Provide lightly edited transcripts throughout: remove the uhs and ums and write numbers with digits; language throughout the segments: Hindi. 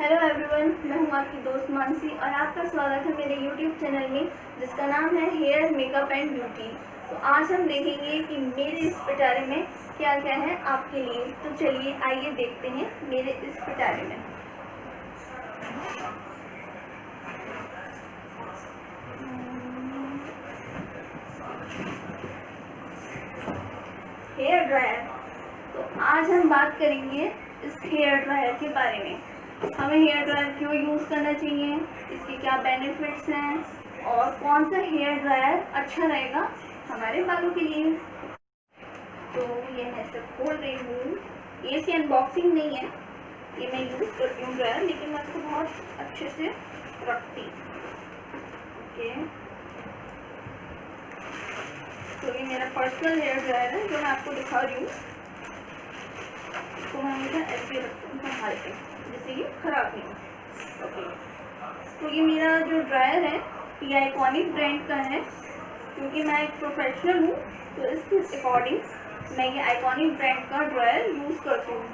हेलो एवरीवन, मैं हूं आपकी दोस्त मानसी और आपका स्वागत है मेरे यूट्यूब चैनल में जिसका नाम है हेयर मेकअप एंड ब्यूटी। तो आज हम देखेंगे कि मेरे इस पिटारे में क्या क्या है आपके लिए। तो चलिए आइए देखते हैं मेरे इस पिटारे में। Hair dryer. तो आज हम बात करेंगे इस हेयर ड्रायर के बारे में। हमें हेयर ड्रायर क्यों यूज़ करना चाहिए, इसके क्या बेनिफिट्स हैं और कौन सा हेयर ड्रायर अच्छा रहेगा हमारे बालों के लिए। तो ये मैं इसे खोल रही हूँ। ये इसकी अनबॉक्सिंग नहीं है, ये मैं यूज़ करती हूँ ड्रायर, लेकिन मैं इसको बहुत अच्छे से रखती हूँ। ओके, तो ये मेरा पर्सनल हेयर ड्रायर है जो मैं आपको दिखा रही हूँ। इसको मैं हमेशा ऐसे रखती हूँ संभाल के, जिससे ये खराब नहीं हो। ओके, तो ये मेरा जो ड्रायर है ये आइकॉनिक ब्रांड का है, क्योंकि मैं एक प्रोफेशनल हूँ तो इस अकॉर्डिंग मैं ये आइकॉनिक ब्रांड का ड्रायर यूज़ करती हूँ,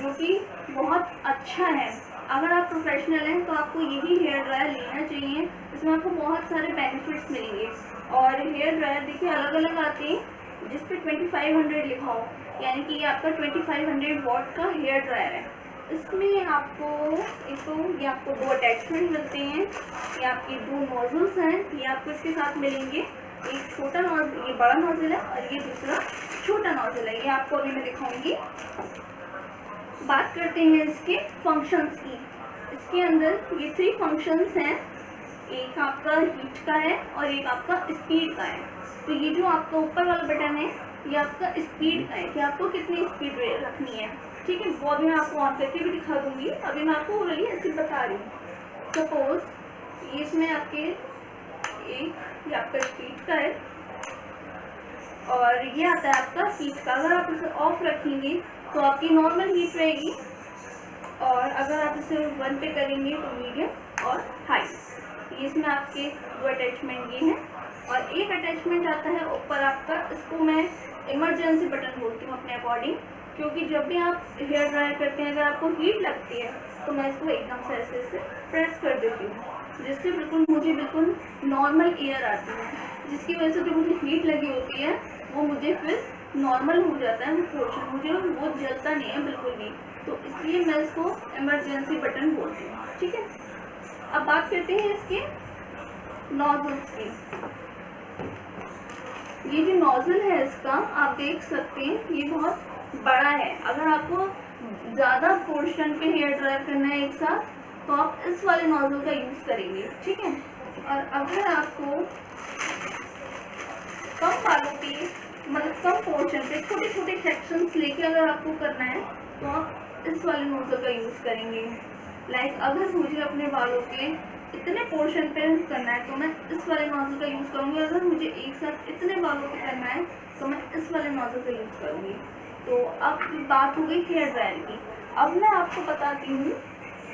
जो कि बहुत अच्छा है। अगर आप प्रोफेशनल हैं तो आपको यही हेयर ड्रायर लेना चाहिए। इसमें आपको बहुत सारे बेनिफिट्स मिलेंगे। और हेयर ड्रायर देखिए अलग अलग आते हैं जिस पे 2500 लिखा हो, यानी कि ये आपका 2500 वॉट का हेयर ड्रायर है। इसमें आपको एक तो ये आपको 2 अटैचमेंट मिलते हैं, ये आपके 2 नोजल्स हैं, ये आपको इसके साथ मिलेंगे। एक छोटा नोजल, ये बड़ा नोजल है, और ये दूसरा छोटा नोजल है। ये आपको अभी मैं दिखाऊंगी। बात करते हैं इसके फंक्शंस की। इसके अंदर ये 3 फंक्शंस हैं, एक आपका हीट का है और एक आपका स्पीड का है। तो ये जो आपका ऊपर वाला बटन है ये आपका स्पीड का है, कि आपको कितनी स्पीड रखनी है। ठीक है, वो अभी मैं आपको ऑन करके भी दिखा दूंगी। अभी मैं आपको ओरली ऐसे बता रही हूँ। सपोज ये इसमें आपके ये आपका स्पीड का है और ये आता है आपका हीट का। अगर आप इसे ऑफ रखेंगे तो आपकी नॉर्मल हीट रहेगी, और अगर आप इसे 1 पे करेंगे तो मीडियम और हाई। ये इसमें आपके 2 अटैचमेंट ये हैं, और एक अटैचमेंट आता है ऊपर आपका, इसको मैं इमरजेंसी बटन बोलती हूँ अपने अकॉर्डिंग, क्योंकि जब भी आप हेयर ड्रायर करते हैं अगर आपको हीट लगती है तो मैं इसको एकदम से ऐसे प्रेस कर देती हूँ, जिससे मुझे बिल्कुल नॉर्मल एयर आती है, जिसकी वजह से जो मुझे हीट लगी होती है वो मुझे फिर नॉर्मल हो जाता है। वो पोर्शन मुझे वो जलता नहीं है बिल्कुल भी। तो इसलिए मैं इसको इमरजेंसी बटन बोलती हूँ। ठीक है, अब बात करते हैं इसके नोजल्स की। ये जो नोजल है इसका आप देख सकते हैं ये बहुत बड़ा है। अगर आपको ज़्यादा पोर्शन पे हेयर ड्रायर करना है एक साथ तो आप इस वाले नोजल का यूज़ करेंगे। ठीक है, और अगर आपको कम बालों पे मतलब कम पोर्शन पे छोटे छोटे सेक्शंस लेके अगर आपको करना है तो आप इस वाले नोजल का यूज़ करेंगे। लाइक अगर मुझे अपने बालों के इतने पोर्शन पे करना है तो मैं इस वाले नोजल का यूज़ करूँगी। अगर मुझे एक साथ इतने बालों पे करना है तो मैं इस वाले नोजल का यूज़ करूँगी। तो अब बात हो गई हेयर ड्रायर की। अब मैं आपको बताती हूँ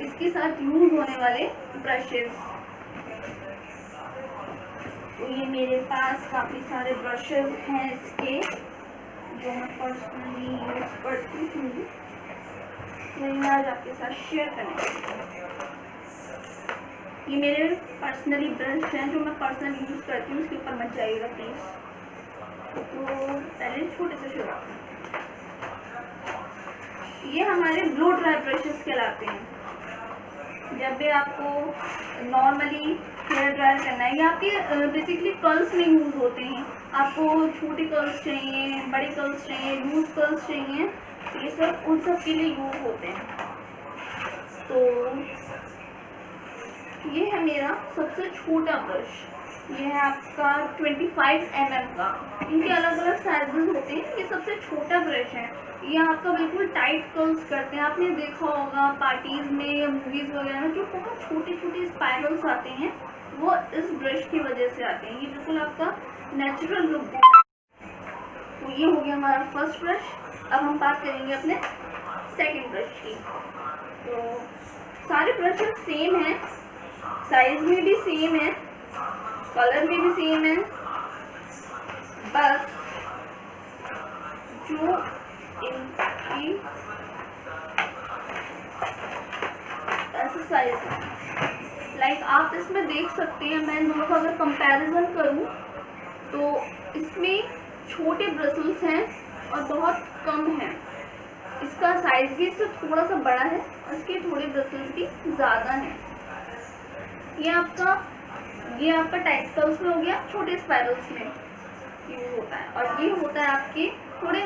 इसके साथ यूज़ होने वाले ब्रशेज़। तो ये मेरे पास काफ़ी सारे ब्रशेज़ हैं इसके, जो मैं पर्सनली यूज़ करती हूँ। मैं आज आपके साथ शेयर करने, ये मेरे पर्सनली ब्रश हैं जो मैं पर्सनली यूज़ करती हूँ। उसके ऊपर मत जाइएगा प्लीज़। तो पहले छोटे से शुरू, ये हमारे ब्लो ड्राई ब्रशेस कहलाते हैं। जब भी आपको नॉर्मली हेयर ड्रायर करना है, ये आपके बेसिकली कर्ल्स में यूज़ होते हैं। आपको छोटे कर्ल्स चाहिए, बड़े कर्ल्स चाहिए, लूज कर्ल्स चाहिए, ये सब उन सब के लिए यूज़ होते हैं। तो ये है मेरा सबसे छोटा ब्रश, ये है आपका 25 mm का। इनके अलग अलग साइजेस होते हैं। ये सबसे छोटा ब्रश है, ये आपका बिल्कुल टाइट कर्ल्स करते हैं। आपने देखा होगा पार्टीज में या मूवीज वगैरह में जो बहुत छोटे छोटे स्पाइरल्स आते हैं वो इस ब्रश की वजह से आते हैं। ये बिल्कुल आपका नेचुरल लुक देता है। तो ये हो गया हमारा फर्स्ट ब्रश। अब हम बात करेंगे अपने सेकेंड ब्रश की। तो सारे ब्रशेस सेम हैं, साइज में भी सेम है, कलर में भी सेम है, बस जो इनकी से साइज है। लाइक आप इसमें देख सकते हैं, मैं दोनों का अगर कंपैरिजन करूं तो इसमें छोटे ब्रसल्स हैं और बहुत कम हैं। इसका साइज भी इससे थोड़ा सा बड़ा है और इसके थोड़े ब्रसल्स भी ज़्यादा हैं। ये आपका टाइट कर्ल्स में हो गया, छोटे स्पाइरल्स में यूज होता है, और ये होता है आपके थोड़े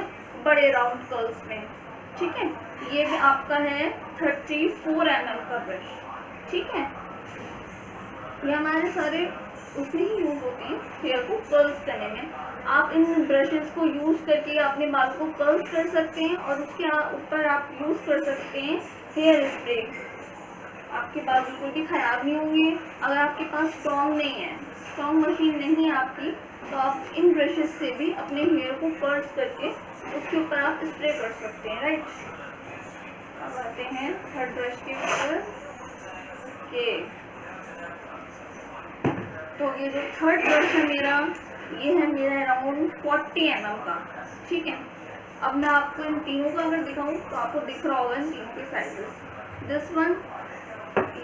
बड़े राउंड कर्ल्स में। ठीक है, ये भी आपका है 34 mm का ब्रश। ठीक है, ये हमारे सारे उसमें ही यूज होते हैं हेयर को कर्ल्स करने में। आप इन ब्रशेस को यूज करके अपने बाल को कर्ल्स कर सकते हैं और उसके ऊपर आप यूज कर सकते हैं हेयर स्प्रे। आपके बाल बिल्कुल भी खराब नहीं होंगे। अगर आपके पास स्ट्रॉन्ग मशीन नहीं है आपकी, तो आप इन ब्रशेस से भी अपने हेयर को कर्ल्स करके उसके ऊपर आप स्प्रे कर सकते हैं। राइट, अब आते हैं थर्ड ब्रश के ऊपर के। तो ये जो थर्ड ब्रश है मेरा, ये है मेरा अराउंड 40 mm का। ठीक है, अब मैं आपको इन तीनों का अगर दिखाऊं तो आपको दिख रहा होगा इन तीनों के साइजेस। दिस वन,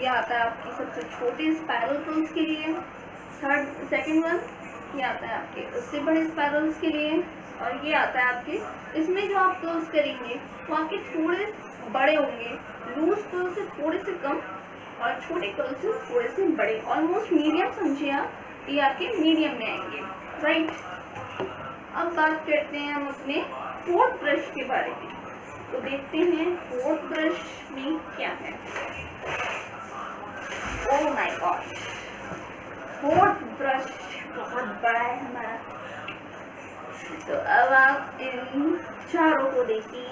ये आता है आपकी सबसे छोटे स्पाइरल कर्ल्स के लिए। सेकंड वन, ये आता है आपके उससे बड़े स्पाइरल्स के लिए। और ये आता है आपके, इसमें जो आप कर्ल्स करेंगे वो आपके थोड़े बड़े होंगे, लूज कर्ल से थोड़े से कम और छोटे कर्ल से थोड़े से बड़े, ऑलमोस्ट मीडियम समझिए आप, ये आपके मीडियम में आएंगे। राइट, अब बात करते हैं हम अपने फोर्थ ब्रश के बारे में। तो देखते हैं फोर्थ ब्रश में क्या है। Oh my God, fourth brush बहुत बड़ा है हमारा। तो अब आप इन चारों को देखिए,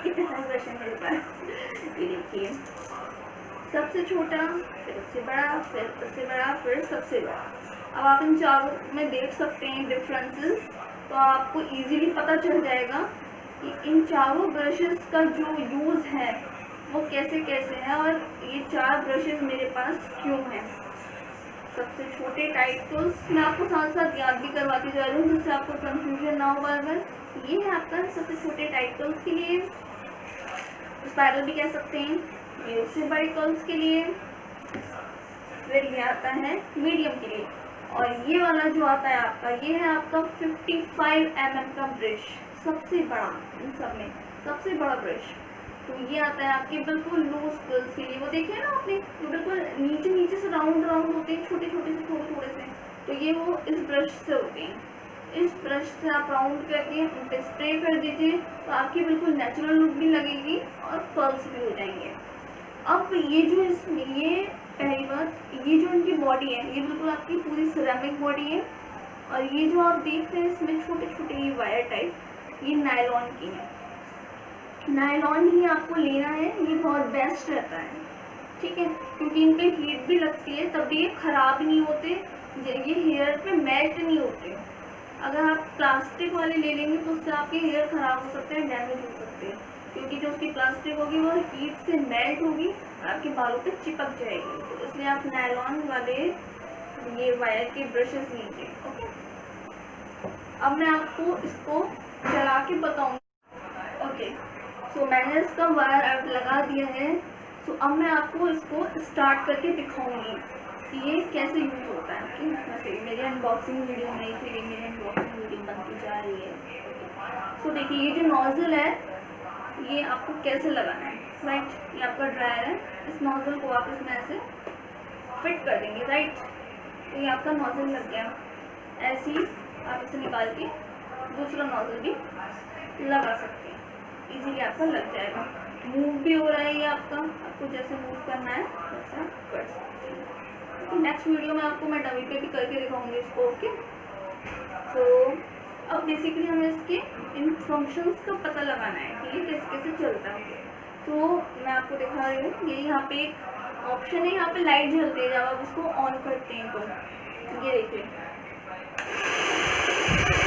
कितने सारे ब्रश हैं मेरे पास। ये देखिए, सबसे छोटा, फिर उससे बड़ा, फिर उससे बड़ा, फिर सबसे बड़ा। अब आप इन चारों में देख सकते हैं डिफरेंसेस, तो आपको इजीली पता चल जाएगा कि इन चारों ब्रशेस का जो यूज़ है वो कैसे कैसे है और ये चार ब्रशेस मेरे पास क्यों हैं। सबसे छोटे टाइट कर्ल्स मैं आपको साथ साथ याद भी करवाती जा रही हूँ जिससे आपको कंफ्यूजन ना हो बार बार। ये है आपका सबसे छोटे टाइट कर्ल्स के लिए, स्पाइरल भी कह सकते हैं। ये उससे बड़े कर्ल्स के लिए, फिर ये आता है मीडियम के लिए, और ये वाला जो आता है आपका, ये है आपका 55 mm का ब्रश, सबसे बड़ा इन सब में सबसे बड़ा ब्रश। तो ये आता है आपके बिल्कुल लूज कर्ल्स के लिए। वो देखिए ना आपने, तो बिल्कुल नीचे नीचे से राउंड राउंड होते हैं, छोटे छोटे से थोड़े थोड़े से, तो ये वो इस ब्रश से होते हैं। इस ब्रश से आप राउंड करके उन पर स्प्रे कर दीजिए, तो आपकी बिल्कुल नेचुरल लुक भी लगेगी और कर्ल्स भी हो जाएंगे। अब ये जो इसमें, ये पहली बात, ये जो इनकी बॉडी है, ये बिल्कुल आपकी पूरी सिरेमिक बॉडी है, और ये जो आप देख रहे हैं इसमें छोटे छोटे ये वायर टाइप, ये नायलॉन की है। नायलॉन ही आपको लेना है, ये बहुत बेस्ट रहता है। ठीक है, क्योंकि इन पे हीट भी लगती है, तब भी ये खराब नहीं होते, ये हेयर पे मेल्ट नहीं होते। अगर आप प्लास्टिक वाले ले लेंगे तो उससे आपके हेयर खराब हो सकते हैं, डैमेज हो सकते हैं, क्योंकि जो उसकी प्लास्टिक होगी वो हीट से मेल्ट होगी और आपके बालों पे चिपक जाएगी। तो इसलिए आप नायलॉन वाले ये वायर के ब्रशेस लीजिए। ओके, अब मैं आपको इसको चला के बताऊंगी। ओके, सो मैंने इसका वायर लगा दिया है। सो अब मैं आपको इसको स्टार्ट करके दिखाऊंगी कि ये कैसे यूज होता है। ओके, वैसे मेरी अनबॉक्सिंग वीडियो नहीं थी, मेरी अनबॉक्सिंग वीडियो बनती जा रही है। सो देखिए, ये जो नोजल है ये आपको कैसे लगाना है। राइट, ये आपका ड्रायर है, इस नोजल को आप इसमें ऐसे फिट कर देंगे। राइट, तो ये आपका नोजल लग गया। ऐसे ही आप इसे निकाल के दूसरा नोजल भी लगा सकते हैं, इजीली आपका लग जाएगा। मूव भी हो रहा है ये आपको जैसे मूव करना है वैसा कर सकते हैं। तो नेक्स्ट वीडियो में आपको मैं डमी पे भी करके दिखाऊंगी इसको। ओके, तो अब बेसिकली हमें इसके इन फंक्शंस का पता लगाना है कि ये कैसे कैसे चलता है। तो मैं आपको दिखा रही हूँ, ये यहाँ पे एक ऑप्शन है, यहाँ पे लाइट जलती है, जब आप उसको ऑन करते हैं तो ये देखिए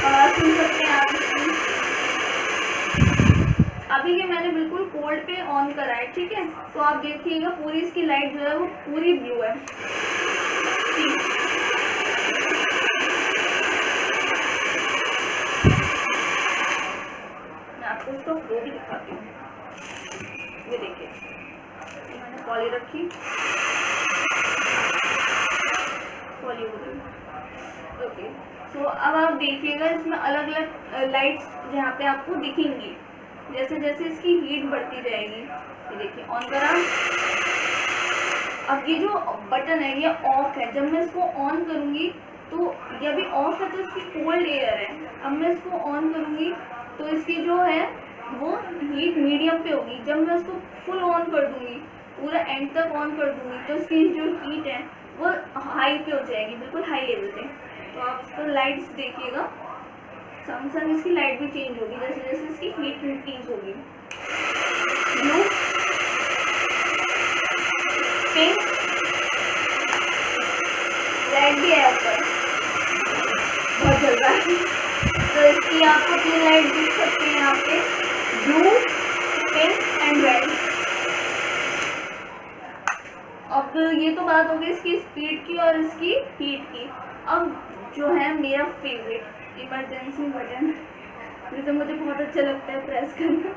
आवाज़ सुन सकते हैं आप इसकी। अभी ये मैंने बिल्कुल कोल्ड पे ऑन करा है। ठीक है, तो आप देखिएगा पूरी इसकी लाइट जो है वो पूरी ब्लू है। मैं आपको इसका फ्लो भी दिखाती हूँ। ये देखिए, मैंने पॉली रखी, पॉली हो गई। ओके, तो अब आप देखिएगा इसमें अलग अलग लाइट्स यहाँ पे आपको दिखेंगी जैसे जैसे इसकी हीट बढ़ती जाएगी। ये देखिए ऑन करा, अब ये जो बटन है ये ऑफ है, जब मैं इसको ऑन करूँगी तो ये अभी ऑफ है तो इसकी कोल्ड एयर है, अब मैं इसको ऑन करूँगी तो इसकी जो है वो हीट मीडियम पे होगी। जब मैं इसको फुल ऑन कर दूँगी, पूरा एंड तक ऑन कर दूँगी तो इसकी जो हीट है वो हाई पे हो जाएगी, बिल्कुल हाई लेवल पे। तो आप इसको लाइट्स देखिएगा, संग संग इसकी लाइट भी चेंज होगी जैसे जैसे इसकी हीट इंक्रीज होगी। ब्लू, पिंक, रेड भी है ऊपर, बहुत जल रहा है। तो इसकी आपको 3 लाइट दिख सकती है यहाँ पे, ब्लू, पिंक एंड रेड। अब ये तो बात हो गई इसकी स्पीड की और इसकी हीट की। अब जो है मेरा फेवरेट इमरजेंसी बटन, जिसे मुझे बहुत अच्छा लगता है प्रेस करना,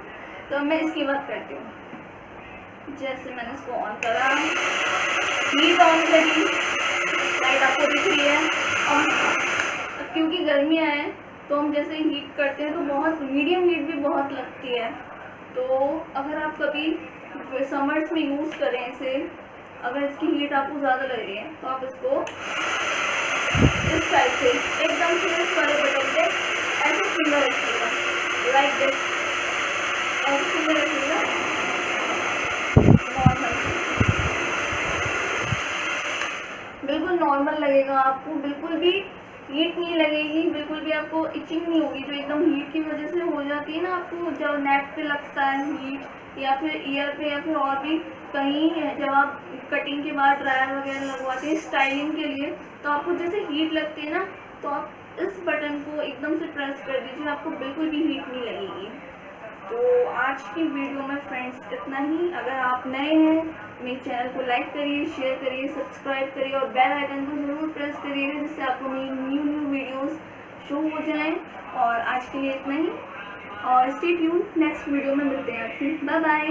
तो मैं इसकी बात करती हूँ। जैसे मैंने इसको ऑन करा, हीट ऑन करी, लाइट आपको दिख रही है। और क्योंकि गर्मियाँ हैं तो हम जैसे हीट करते हैं तो बहुत मीडियम हीट भी बहुत लगती है। तो अगर आप कभी समर्स में यूज़ करें इसे, अगर इसकी हीट आपको ज़्यादा लग रही है तो आप इसको इस टाइप से एकदम से इस वाले बटन पे ऐसे फिंगर रखिएगा, लाइक दिस, ऐसे फिंगर रखिएगा नॉर्मल, बिल्कुल नॉर्मल लगेगा आपको, बिल्कुल भी हीट नहीं लगेगी, बिल्कुल भी आपको इचिंग नहीं होगी जो एकदम हीट की वजह से हो जाती है ना आपको, जब नेक पे लगता है हीट या फिर ईयर पे या फिर और भी कहीं जब आप कटिंग के बाद ड्रायर वगैरह लगवाते हैं स्टाइलिंग के लिए, तो आपको जैसे हीट लगती है ना, तो आप इस बटन को एकदम से प्रेस कर दीजिए, आपको बिल्कुल भी हीट नहीं लगेगी। तो आज की वीडियो में फ्रेंड्स इतना ही। अगर आप नए हैं मेरे चैनल को लाइक करिए, शेयर करिए, सब्सक्राइब करिए और बेल आइकन को ज़रूर प्रेस करिएगा जिससे आपको मेरी न्यू वीडियोस शो हो जाएं। और आज के लिए इतना ही, और स्टे ट्यून्ड, नेक्स्ट वीडियो में मिलते हैं आपसे, बाय बाय।